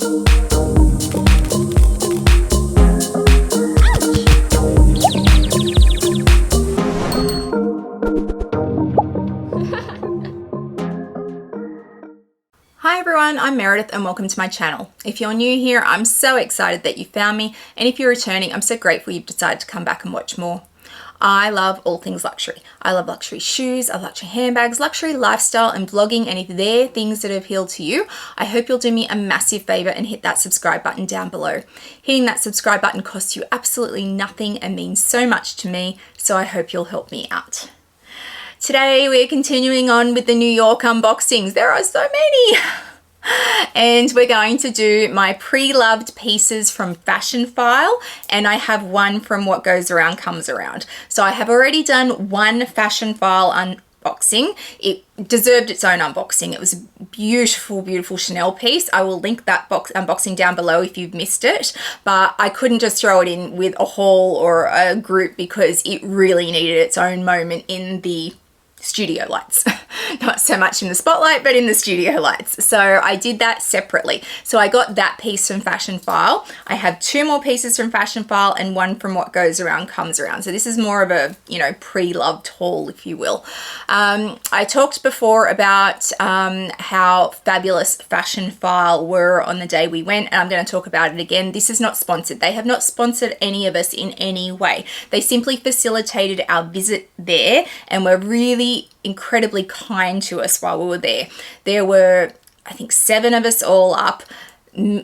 Hi everyone, I'm Meredith and welcome to my channel. If you're new here, I'm so excited that you found me, and if you're returning, I'm so grateful you've decided to come back and watch more. I love all things luxury. I love luxury shoes, I love luxury handbags, luxury lifestyle and vlogging, and if they're things that appeal to you, I hope you'll do me a massive favor and hit that subscribe button down below. Hitting that subscribe button costs you absolutely nothing and means so much to me, so I hope you'll help me out. Today we're continuing on with the New York unboxings. There are so many! And we're going to do my pre-loved pieces from Fashionphile, and I have one from What Goes Around Comes Around. So I have already done one Fashionphile unboxing. It deserved its own unboxing. It was a beautiful, beautiful Chanel piece. I will link that unboxing down below if you've missed it, but I couldn't just throw it in with a haul or a group because it really needed its own moment in the studio lights. Not so much in the spotlight, but in the studio lights. So I did that separately. So I got that piece from Fashionphile. I have two more pieces from Fashionphile and one from What Goes Around Comes Around. So this is more of a, pre-loved haul, if you will. I talked before about how fabulous Fashionphile were on the day we went, and I'm going to talk about it again. This is not sponsored. They have not sponsored any of us in any way. They simply facilitated our visit there and were really incredibly kind to us while we were there. There were, I think, 7 of us all up,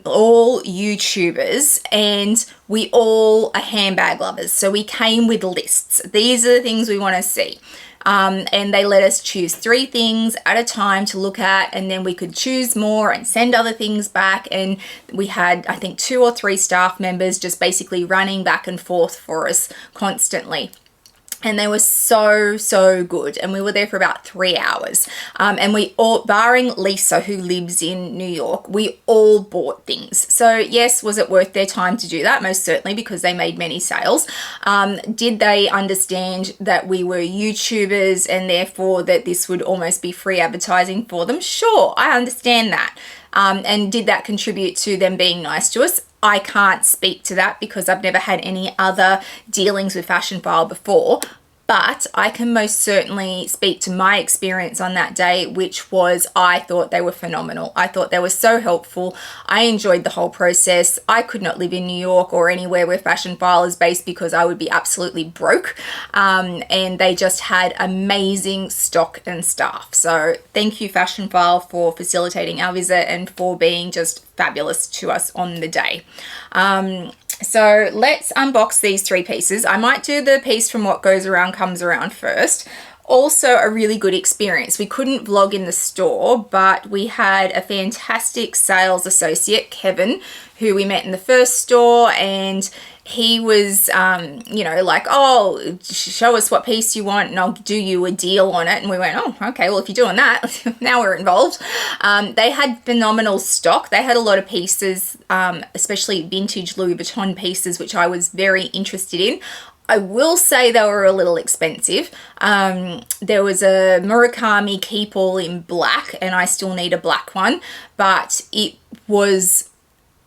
all YouTubers, and we all are handbag lovers. So we came with lists. These are the things we want to see. And they let us choose 3 things at a time to look at, and then we could choose more and send other things back. And we had, I think, 2 or 3 staff members just basically running back and forth for us constantly. And they were so, so good. And we were there for about 3 hours. And we all, barring Lisa, who lives in New York, we all bought things. So yes, was it worth their time to do that? Most certainly, because they made many sales. Did they understand that we were YouTubers and therefore that this would almost be free advertising for them? Sure, I understand that. And did that contribute to them being nice to us? I can't speak to that because I've never had any other dealings with Fashionphile before, but I can most certainly speak to my experience on that day, which was I thought they were phenomenal. I thought they were so helpful. I enjoyed the whole process. I could not live in New York or anywhere where Fashionphile is based because I would be absolutely broke, and they just had amazing stock and staff. So thank you, Fashionphile, for facilitating our visit and for being just fabulous to us on the day. So let's unbox these 3 pieces. I might do the piece from What Goes Around Comes Around first. Also a really good experience. We couldn't vlog in the store, but we had a fantastic sales associate, Kevin, who we met in the first store, and he was, like, oh, show us what piece you want and I'll do you a deal on it. And we went, oh, okay, well, if you're doing that, now we're involved. They had phenomenal stock. They had a lot of pieces, especially vintage Louis Vuitton pieces, which I was very interested in. I will say they were a little expensive. There was a Murakami Keepall in black, and I still need a black one, but it was,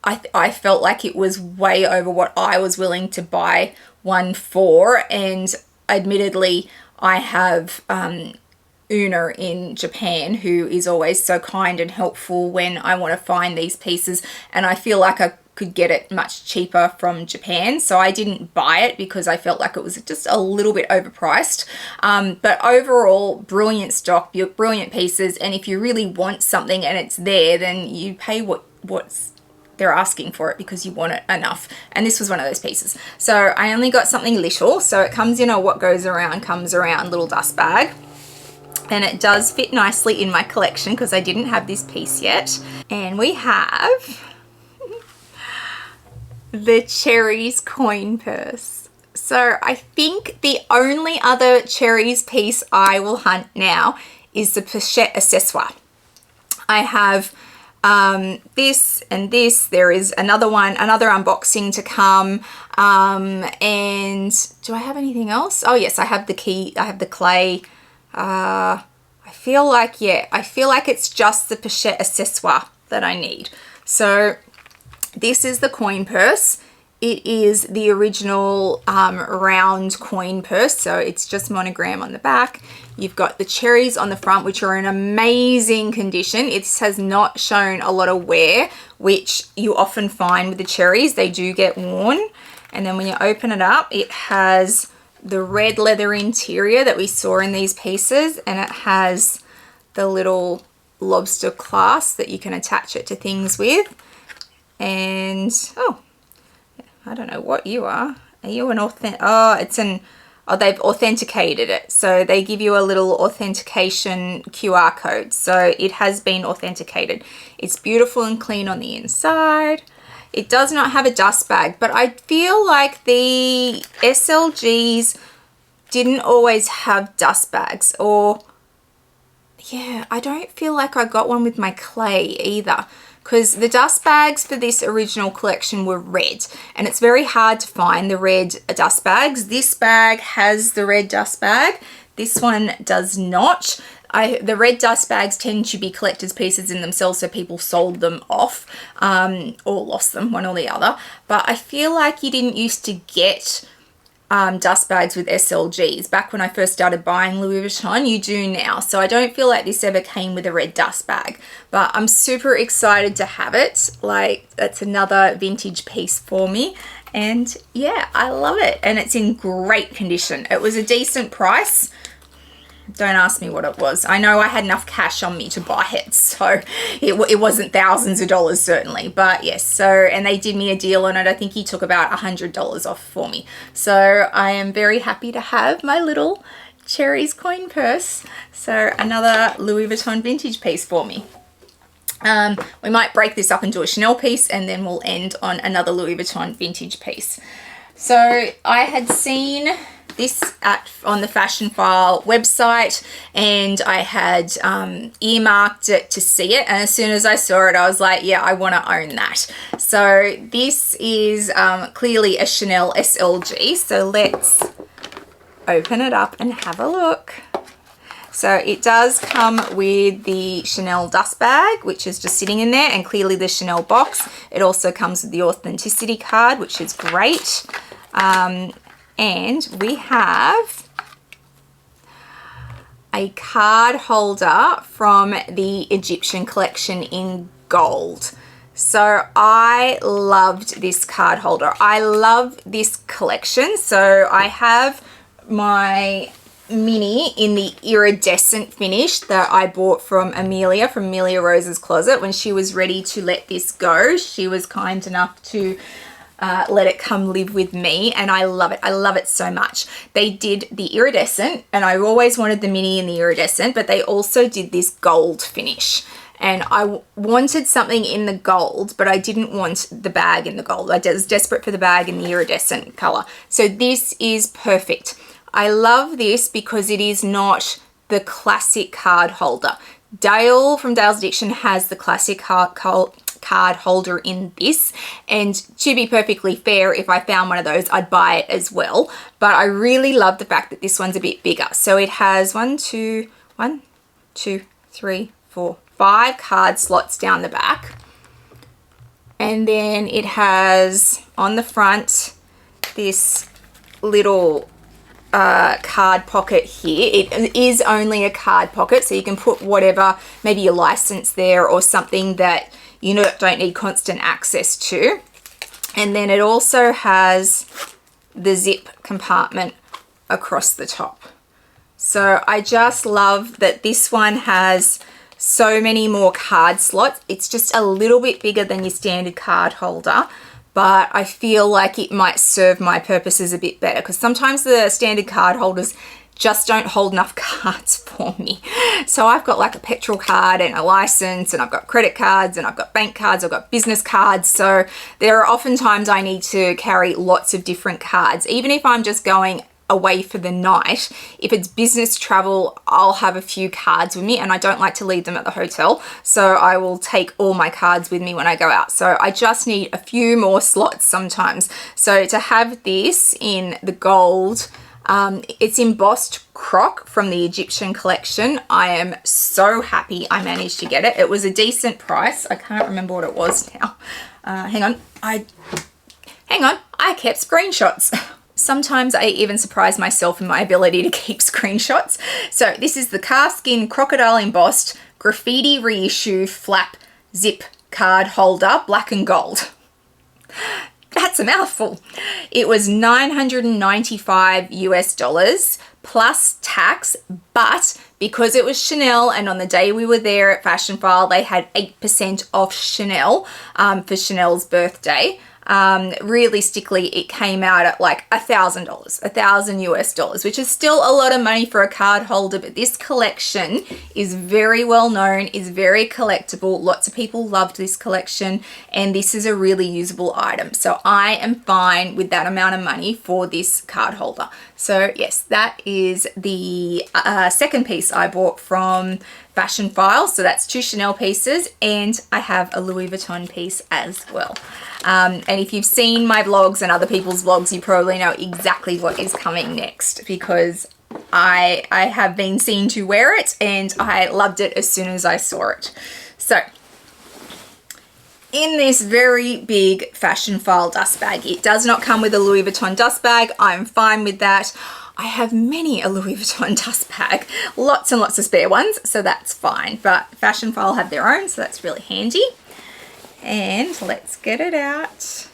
I felt like it was way over what I was willing to buy one for. And admittedly, I have Una in Japan, who is always so kind and helpful when I want to find these pieces, and I feel like I could get it much cheaper from Japan, so I didn't buy it because I felt like it was just a little bit overpriced. But overall, brilliant stock, brilliant pieces, and if you really want something and it's there, then you pay what's they're asking for it because you want it enough. And this was one of those pieces. So I only got something little, so it comes in a What Goes Around Comes Around little dust bag. And it does fit nicely in my collection because I didn't have this piece yet. And we have the Cherries coin purse. So I think the only other Cherries piece I will hunt now is the pochette accessoire. I have this and this. There is another one, another unboxing to come. And do I have anything else? Oh yes, I have the key, I have the clay. I feel like it's just the pochette accessoire that I need. So This is the coin purse. It is the original round coin purse, so it's just monogram on the back. You've got the cherries on the front, which are in amazing condition. It has not shown a lot of wear, which you often find with the cherries. They do get worn. And then when you open it up, it has the red leather interior that we saw in these pieces, and it has the little lobster clasp that you can attach it to things with. And, oh, I don't know what you are. Are you an they've authenticated it. So they give you a little authentication QR code. So it has been authenticated. It's beautiful and clean on the inside. It does not have a dust bag, but I feel like the SLGs didn't always have dust bags, or yeah, I don't feel like I got one with my clay either, because the dust bags for this original collection were red, and it's very hard to find the red dust bags. This bag has the red dust bag. This one does not. The red dust bags tend to be collector's pieces in themselves, so people sold them off or lost them, one or the other. But I feel like you didn't used to get dust bags with SLGs. Back when I first started buying Louis Vuitton, you do now. So I don't feel like this ever came with a red dust bag, but I'm super excited to have it. Like, that's another vintage piece for me. And yeah, I love it. And it's in great condition. It was a decent price. Don't ask me what it was. I know I had enough cash on me to buy it, so it wasn't thousands of dollars certainly, but yes. So, and they did me a deal on it. I think he took about $100 off for me. So I am very happy to have my little cherries coin purse. So another Louis Vuitton vintage piece for me. We might break this up into a Chanel piece, and then we'll end on another Louis Vuitton vintage piece. So I had seen this on the Fashionphile website, and I had earmarked it to see it, and as soon as I saw it I was like, yeah, I want to own that. So this is clearly a Chanel SLG, so let's open it up and have a look. So it does come with the Chanel dust bag, which is just sitting in there, and clearly the Chanel box. It also comes with the authenticity card, which is great. And we have a card holder from the Egyptian collection in gold. So I loved this card holder. I love this collection. So I have my mini in the iridescent finish that I bought from Amelia Rose's Closet. When she was ready to let this go, she was kind enough to let it come live with me, and I love it. I love it so much. They did the iridescent, and I always wanted the mini in the iridescent, but they also did this gold finish, and I wanted something in the gold, but I didn't want the bag in the gold. I was desperate for the bag in the iridescent color. So this is perfect. I love this because it is not the classic card holder. Dale from Dale's Addiction has the classic card holder in this, and to be perfectly fair, if I found one of those I'd buy it as well, but I really love the fact that this one's a bit bigger. So it has 5 card slots down the back, and then it has on the front this little card pocket here. It is only a card pocket, so you can put whatever, maybe your license there or something that you don't need constant access to. And then it also has the zip compartment across the top. So I just love that this one has so many more card slots. It's just a little bit bigger than your standard card holder, but I feel like it might serve my purposes a bit better, because sometimes the standard card holders just don't hold enough cards for me. So I've got like a petrol card and a license, and I've got credit cards, and I've got bank cards, I've got business cards. So there are often times I need to carry lots of different cards. Even if I'm just going away for the night, if it's business travel, I'll have a few cards with me, and I don't like to leave them at the hotel, so I will take all my cards with me when I go out. So I just need a few more slots sometimes. So to have this in the gold It's embossed croc from the Egyptian collection. I am so happy I managed to get it. It was a decent price. I can't remember what it was now. Hang on, I kept screenshots. Sometimes I even surprise myself in my ability to keep screenshots. So this is the calfskin crocodile embossed graffiti reissue flap zip card holder, black and gold. That's a mouthful. It was $995 US plus tax, but because it was Chanel and on the day we were there at Fashionphile, they had 8% off Chanel for Chanel's birthday. Realistically, it came out at like $1,000, $1,000 US, which is still a lot of money for a card holder, but this collection is very well known, is very collectible. Lots of people loved this collection, and this is a really usable item. So I am fine with that amount of money for this card holder. So yes, that is the second piece I bought from Fashionphile. So that's 2 Chanel pieces, and I have a Louis Vuitton piece as well. And if you've seen my vlogs and other people's vlogs, you probably know exactly what is coming next, because I have been seen to wear it and I loved it as soon as I saw it. So in this very big Fashionphile dust bag, it does not come with a Louis Vuitton dust bag. I'm fine with that. I have many a Louis Vuitton dust bag, lots and lots of spare ones, so that's fine. But Fashionphile have their own, so that's really handy. And let's get it out.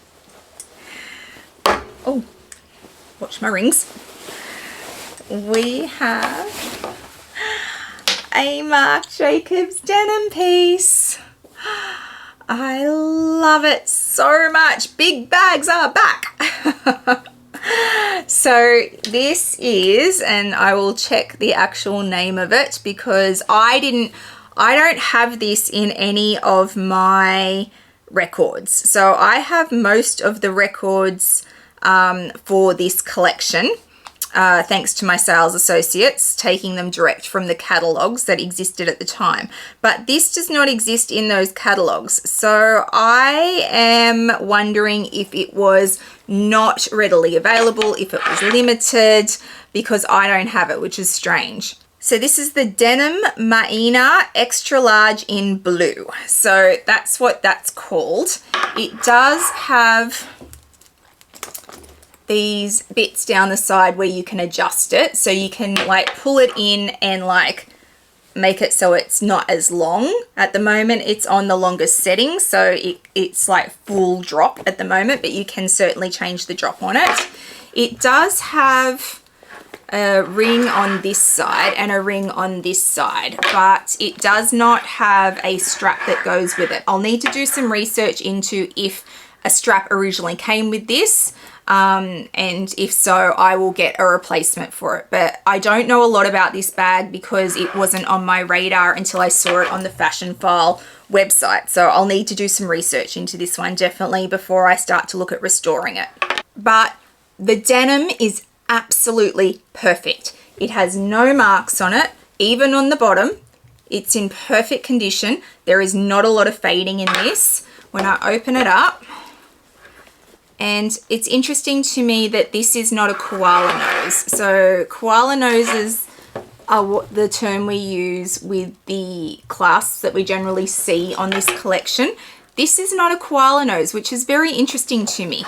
Oh, watch my rings. We have a Marc Jacobs denim piece. I love it so much. Big bags are back. So this is, and I will check the actual name of it because I don't have this in any of my records. So I have most of the records for this collection, thanks to my sales associates taking them direct from the catalogs that existed at the time. But this does not exist in those catalogs. So I am wondering if it was not readily available, if it was limited, because I don't have it, which is strange. So this is the Denim Maina Extra Large in blue. So that's what that's called. It does have these bits down the side where you can adjust it. So you can like pull it in and like make it so it's not as long. At the moment it's on the longest setting, so it's like full drop at the moment, but you can certainly change the drop on it. It does have a ring on this side and a ring on this side, but it does not have a strap that goes with it. I'll need to do some research into if a strap originally came with this, and if so, I will get a replacement for it. But I don't know a lot about this bag because it wasn't on my radar until I saw it on the Fashionphile website. So I'll need to do some research into this one definitely before I start to look at restoring it. But the denim is absolutely perfect. It has no marks on it, even on the bottom. It's in perfect condition. There is not a lot of fading in this. When I open it up, and it's interesting to me that this is not a koala nose. So koala noses are the term we use with the clasps that we generally see on this collection. This is not a koala nose, which is very interesting to me.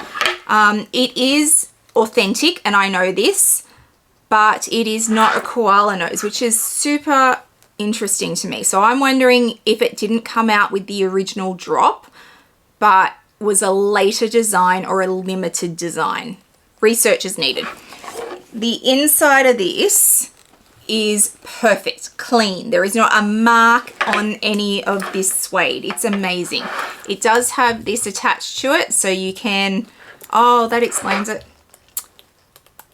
It is authentic, and I know this, but it is not a koala nose, which is super interesting to me. So I'm wondering if it didn't come out with the original drop, but was a later design or a limited design. Research is needed. The inside of this is perfect, clean. There is not a mark on any of this suede. It's amazing. It does have this attached to it, so you can, oh, that explains it.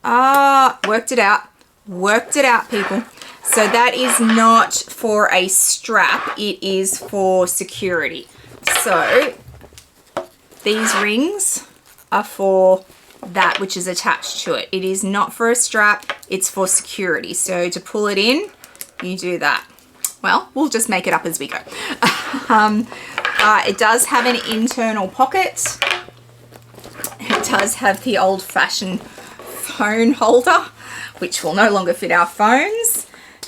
Ah, worked it out. Worked it out, people. So that is not for a strap, it is for security. So these rings are for that which is attached to it. It is not for a strap, it's for security. So to pull it in, you do that. Well, we'll just make it up as we go. It does have an internal pocket. It does have the old-fashioned phone holder. which will no longer fit our phones.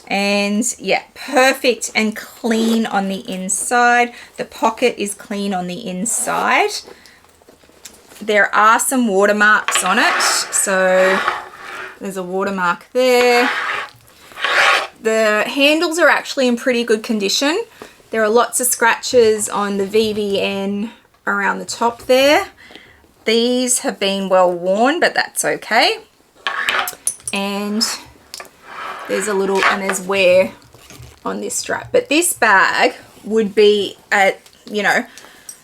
And yeah, perfect and clean on the inside. The pocket is clean on the inside. There are some watermarks on it. So there's a watermark there. The handles are actually in pretty good condition. There are lots of scratches on the VVN around the top there. These have been well worn, but that's okay. And there's a little, and there's wear on this strap. But this bag would be at, you know,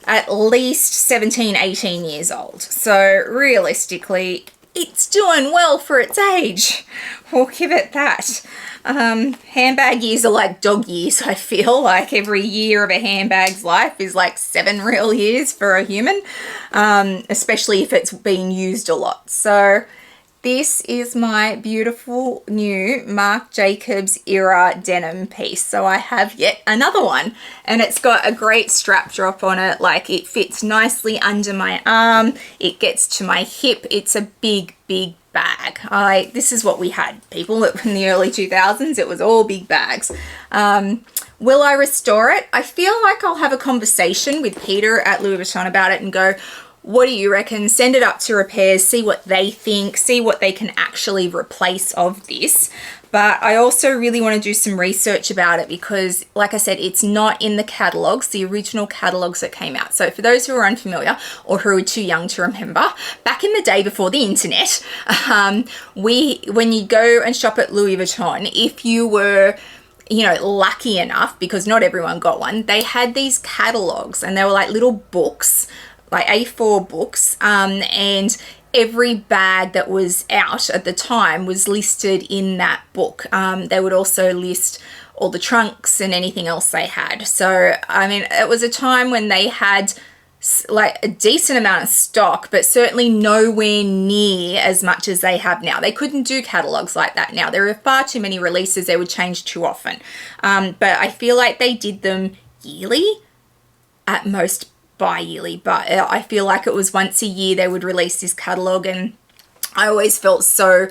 at least 17, 18 years old. So realistically, it's doing well for its age. We'll give it that. Handbag years are like dog years, I feel. Like every year of a handbag's life is like 7 real years for a human, especially if it's been used a lot. So this is my beautiful new Marc Jacobs era denim piece. So I have yet another one, and it's got a great strap drop on it. Like, it fits nicely under my arm. It gets to my hip. It's a big, big bag. This is what we had, people, in the early 2000s. It was all big bags. Will I restore it? I feel like I'll have a conversation with Peter at Louis Vuitton about it and go, what do you reckon? Send it up to repairs, see what they think, see what they can actually replace of this. But I also really want to do some research about it because, like I said, it's not in the catalogs, the original catalogs that came out. So for those who are unfamiliar or who are too young to remember, back in the day before the internet, when you go and shop at Louis Vuitton, if you were, you know, lucky enough, because not everyone got one, they had these catalogs, and they were like little books, like A4 books, and every bag that was out at the time was listed in that book. They would also list all the trunks and anything else they had. So, I mean, it was a time when they had like a decent amount of stock, but certainly nowhere near as much as they have now. They couldn't do catalogs like that now. There are far too many releases. They would change too often. But I feel like they did them yearly, at most bi-yearly, but I feel like it was once a year they would release this catalogue, and I always felt so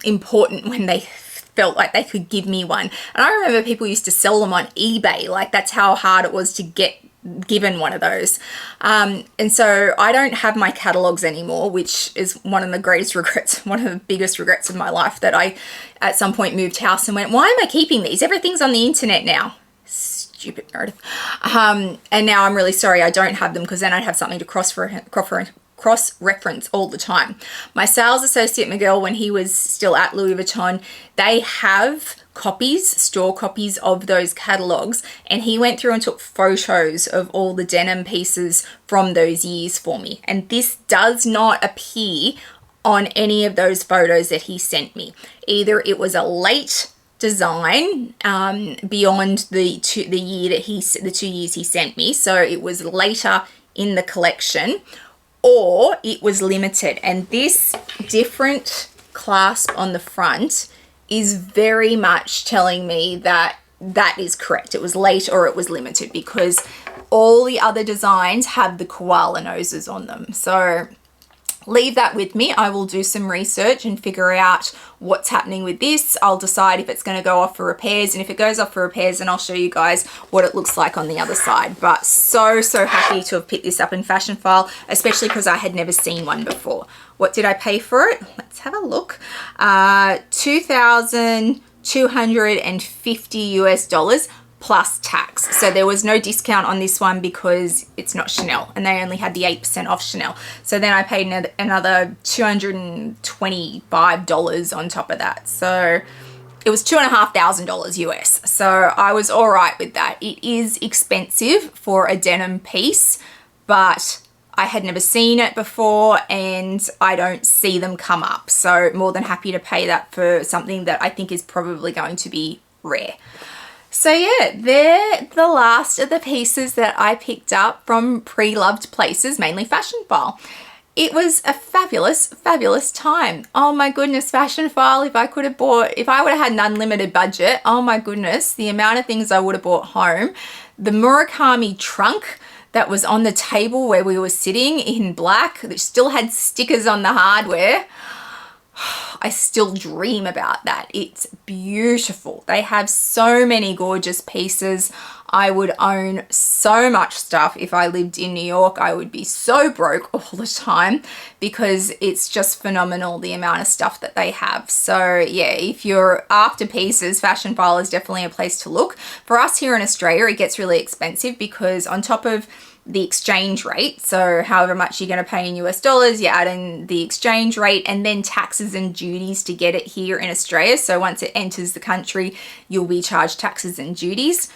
important when they felt like they could give me one. And I remember people used to sell them on eBay, like that's how hard it was to get given one of those. And so I don't have my catalogs anymore, which is one of the greatest regrets, one of the biggest regrets of my life, that I at some point moved house and went, why am I keeping these? Everything's on the internet now. Stupid Meredith. And now I'm really sorry I don't have them, because then I'd have something to cross-reference all the time. My sales associate Miguel, when he was still at Louis Vuitton, they have copies, store copies of those catalogs, and he went through and took photos of all the denim pieces from those years for me. And this does not appear on any of those photos that he sent me. Either it was a late design beyond the 2 years he sent me, so it was later in the collection, or it was limited. And this different clasp on the front is very much telling me that that is correct. It was late or it was limited, because all the other designs have the koala noses on them. So leave that with me. I will do some research and figure out what's happening with this. I'll decide if it's going to go off for repairs, and if it goes off for repairs, then I'll show you guys what it looks like on the other side. But so happy to have picked this up in Fashionphile, especially because I had never seen one before. What did I pay for it? Let's have a look. $2,250 US plus tax. So there was no discount on this one because it's not Chanel, and they only had the 8% off Chanel. So then I paid another $225 on top of that. So it was $2,500 US. So I was all right with that. It is expensive for a denim piece, but I had never seen it before, and I don't see them come up. So more than happy to pay that for something that I think is probably going to be rare. So yeah, they're the last of the pieces that I picked up from pre-loved places, mainly Fashionphile. It was a fabulous, fabulous time. Oh my goodness, Fashionphile, if I would have had an unlimited budget, oh my goodness, the amount of things I would have bought home. The Murakami trunk that was on the table where we were sitting in black, that still had stickers on the hardware. I still dream about that. It's beautiful. They have so many gorgeous pieces. I would own so much stuff. If I lived in New York, I would be so broke all the time because it's just phenomenal the amount of stuff that they have. So yeah, if you're after pieces, Fashionphile is definitely a place to look. For us here in Australia, it gets really expensive because on top of the exchange rate, so however much you're going to pay in US dollars, you add in the exchange rate and then taxes and duties to get it here in Australia. So once it enters the country, you'll be charged taxes and duties.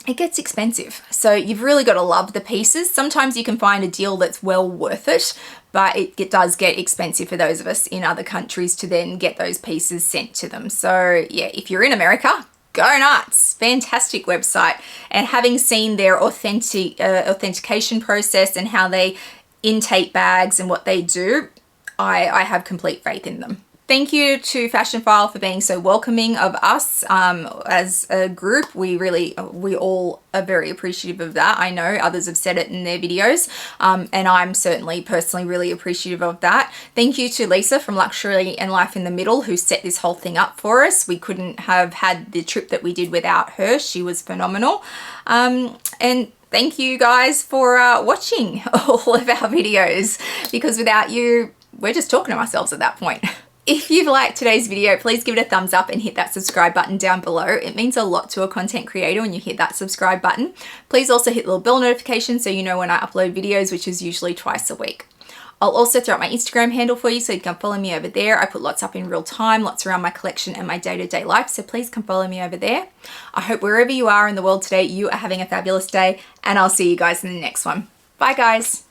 It gets expensive. So you've really got to love the pieces. Sometimes you can find a deal that's well worth it, but it does get expensive for those of us in other countries to then get those pieces sent to them. So yeah, if you're in America, go nuts. Fantastic website. And having seen their authentication process and how they intake bags and what they do, I have complete faith in them. Thank you to Fashionphile for being so welcoming of us as a group. We all are very appreciative of that. I know others have said it in their videos, and I'm certainly personally really appreciative of that. Thank you to Lisa from Luxury and Life in the Middle who set this whole thing up for us. We couldn't have had the trip that we did without her. She was phenomenal. And thank you guys for watching all of our videos, because without you, we're just talking to ourselves at that point. If you've liked today's video, please give it a thumbs up and hit that subscribe button down below. It means a lot to a content creator when you hit that subscribe button. Please also hit the little bell notification so you know when I upload videos, which is usually twice a week. I'll also throw up my Instagram handle for you so you can follow me over there. I put lots up in real time, lots around my collection and my day-to-day life, so please come follow me over there. I hope wherever you are in the world today, you are having a fabulous day, and I'll see you guys in the next one. Bye guys.